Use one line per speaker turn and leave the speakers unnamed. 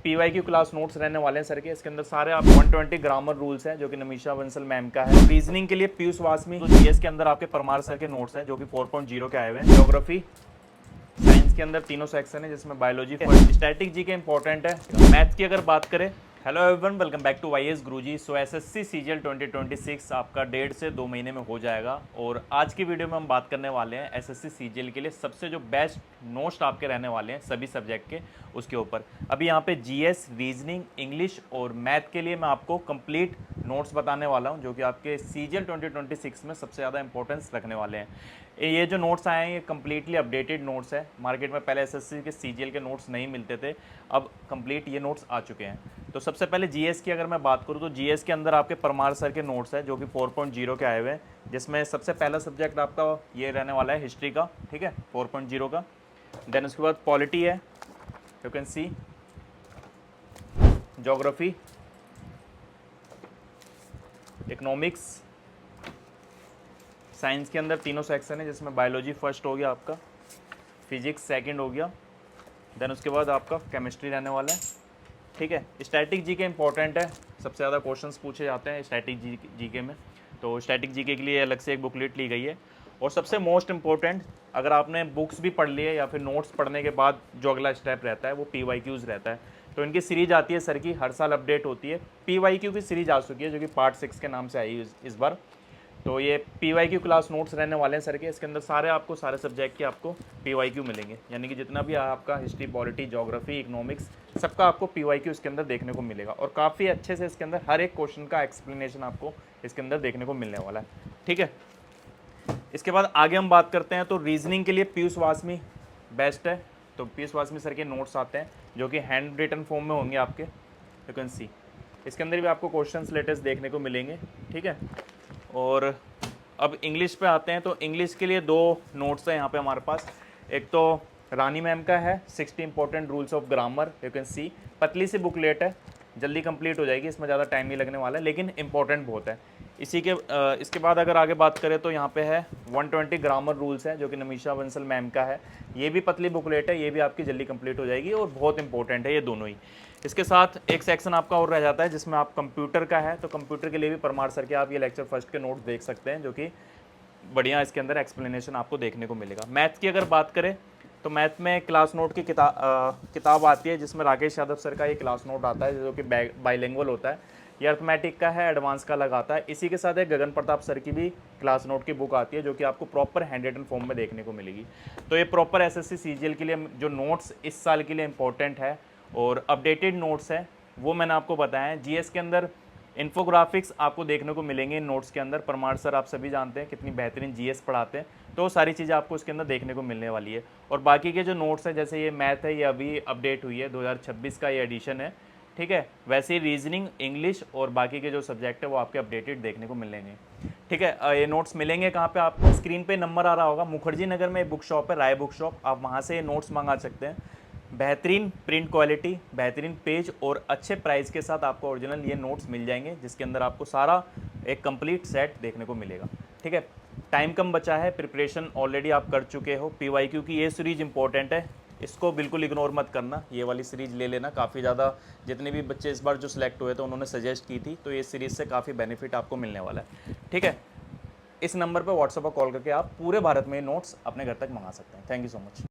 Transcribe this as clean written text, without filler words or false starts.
PYQ class notes रहने वाले हैं सर के। इसके अंदर सारे आप 120 ग्रामर रूल्स हैं जो कि नमीशा बंसल मैम का है। रीजनिंग के लिए पीयूष वासमी, तो जीएस के अंदर आपके परमार सर के नोट्स हैं जो कि 4.0 के आए हुए हैं। ज्योग्राफी साइंस के अंदर तीनों सेक्शन है जिसमें बायोलॉजी फर्स्ट, स्टैटिक जी के इंपॉर्टेंट है। मैथ की अगर बात करें, hello everyone, welcome back to YS Guruji. So SSC CGL 2026 आपका 1.5 से 2 महीने में हो जाएगा और आज की वीडियो में हम बात करने वाले हैं एसएससी सीजीएल के लिए सबसे जो बेस्ट नोट्स आपके रहने वाले हैं सभी सब्जेक्ट के उसके ऊपर। अभी यहाँ पे जीएस, रीजनिंग, इंग्लिश और मैथ के लिए मैं आपको कंप्लीट नोट्स बताने वाला हूँ जो कि आपके सीजीएल 2026 में सबसे ज़्यादा इंपॉर्टेंस रखने वाले हैं। ये जो नोट्स आए हैं ये कम्प्लीटली अपडेटेड नोट्स है। मार्केट में पहले एसएससी के सीजीएल के नोट्स नहीं मिलते थे, अब कंप्लीट ये नोट्स आ चुके हैं। तो सबसे पहले जीएस की अगर मैं बात करूँ तो जीएस के अंदर आपके परमार सर के नोट्स है जो कि 4.0 के आए हुए हैं, जिसमें सबसे पहला सब्जेक्ट आपका ये रहने वाला है हिस्ट्री का, ठीक है, 4.0 का। देन उसके बाद पॉलिटी है, you can see, geography, economics, science के अंदर तीनों सेक्शन है जिसमें बायोलॉजी फर्स्ट हो गया आपका, फिजिक्स सेकंड हो गया, देन उसके बाद आपका केमिस्ट्री रहने वाला है, ठीक है। स्टैटिक जीके इंपॉर्टेंट है, सबसे ज़्यादा क्वेश्चंस पूछे जाते हैं स्टैटिक जीके में, तो स्टैटिक जीके के लिए अलग से एक बुकलेट ली गई है। और सबसे मोस्ट इंपॉर्टेंट, अगर आपने बुक्स भी पढ़ ली है या फिर नोट्स पढ़ने के बाद जो अगला स्टेप रहता है वो PYQs रहता है। तो इनकी सीरीज आती है सर की, हर साल अपडेट होती है। PYQ की सीरीज आ चुकी है जो कि पार्ट 6 के नाम से आई है इस बार। तो ये PYQ क्लास नोट्स रहने वाले हैं सर के। इसके अंदर सारे सब्जेक्ट के आपको PYQ मिलेंगे, यानी कि जितना भी आपका हिस्ट्री, पॉलिटी, ज्योग्राफी, इकोनॉमिक्स, सबका आपको PYQ इसके अंदर देखने को मिलेगा। और काफ़ी अच्छे से इसके अंदर हर एक क्वेश्चन का एक्सप्लेनेशन आपको इसके अंदर देखने को मिलने वाला है, ठीक है। इसके बाद आगे हम बात करते हैं तो रीजनिंग के लिए पीयूष वासमी बेस्ट है। तो पीयूष वासमी सर के नोट्स आते हैं जो कि हैंड रिटन फॉर्म में होंगे आपके, यू कैन सी। इसके अंदर भी आपको क्वेश्चंस लेटेस्ट देखने को मिलेंगे, ठीक है। और अब इंग्लिश पे आते हैं तो इंग्लिश के लिए 2 नोट्स हैं यहाँ पे हमारे पास। एक तो रानी मैम का है 60 important rules of grammar, you can see. पतली सी बुकलेट है, जल्दी कंप्लीट हो जाएगी, इसमें ज़्यादा टाइम नहीं लगने वाला है, लेकिन इंपॉर्टेंट बहुत है। इसके बाद अगर आगे बात करें तो यहाँ पे है 120 ग्रामर रूल्स हैं जो कि नमीशा बंसल मैम का है। ये भी पतली बुकलेट है, ये भी आपकी जल्दी कंप्लीट हो जाएगी और बहुत इंपॉर्टेंट है ये दोनों ही। इसके साथ एक सेक्शन आपका और रह जाता है जिसमें आप कंप्यूटर का है, तो कंप्यूटर के लिए भी परमार सर के आप ये लेक्चर फर्स्ट के नोट्स देख सकते हैं जो कि बढ़िया इसके अंदर एक्सप्लेनेशन आपको देखने को मिलेगा। मैथ की अगर बात करें तो मैथ में क्लास नोट की किताब आती है जिसमें राकेश यादव सर का ये क्लास नोट आता है जो कि बाइलिंगुअल होता है। ये अर्थमेटिक का है, एडवांस का लगाता है। इसी के साथ एक गगन प्रताप सर की भी क्लास नोट की बुक आती है जो कि आपको प्रॉपर हैंड रिटन फॉर्म में देखने को मिलेगी। तो ये प्रॉपर एसएससी सीजीएल के लिए जो नोट्स इस साल के लिए इंपॉर्टेंट है और अपडेटेड नोट्स हैं वो मैंने आपको बताया है। जीएस के अंदर इन्फोग्राफिक्स आपको देखने को मिलेंगे इन नोट्स के अंदर। परमार सर आप सभी जानते हैं कितनी बेहतरीन जीएस पढ़ाते हैं, तो सारी चीज़ें आपको इसके अंदर देखने को मिलने वाली है। और बाकी के जो नोट्स हैं, जैसे ये मैथ है, ये अभी अपडेट हुई है, 2026 का ये एडिशन है, ठीक है। वैसे ही रीजनिंग, इंग्लिश और बाकी के जो सब्जेक्ट है वो आपके अपडेटेड देखने को मिलेंगे, ठीक है। ये नोट्स मिलेंगे कहाँ पे, आपको स्क्रीन पे नंबर आ रहा होगा, मुखर्जी नगर में एक बुक शॉप है, राय बुक शॉप, आप वहाँ से ये नोट्स मंगा सकते हैं। बेहतरीन प्रिंट क्वालिटी, बेहतरीन पेज और अच्छे प्राइस के साथ आपको ओरिजिनल ये नोट्स मिल जाएंगे जिसके अंदर आपको सारा एक कंप्लीट सेट देखने को मिलेगा, ठीक है। टाइम कम बचा है, प्रिपरेशन ऑलरेडी आप कर चुके हो। PYQ की ये सीरीज इंपॉर्टेंट है, इसको बिल्कुल इग्नोर मत करना, ये वाली सीरीज़ ले लेना। काफ़ी ज़्यादा जितने भी बच्चे इस बार जो सिलेक्ट हुए थे उन्होंने सजेस्ट की थी, तो ये सीरीज़ से काफ़ी बेनिफिट आपको मिलने वाला है, ठीक है। इस नंबर पर व्हाट्सएप पर कॉल करके आप पूरे भारत में नोट्स अपने घर तक मंगा सकते हैं। Thank you so much.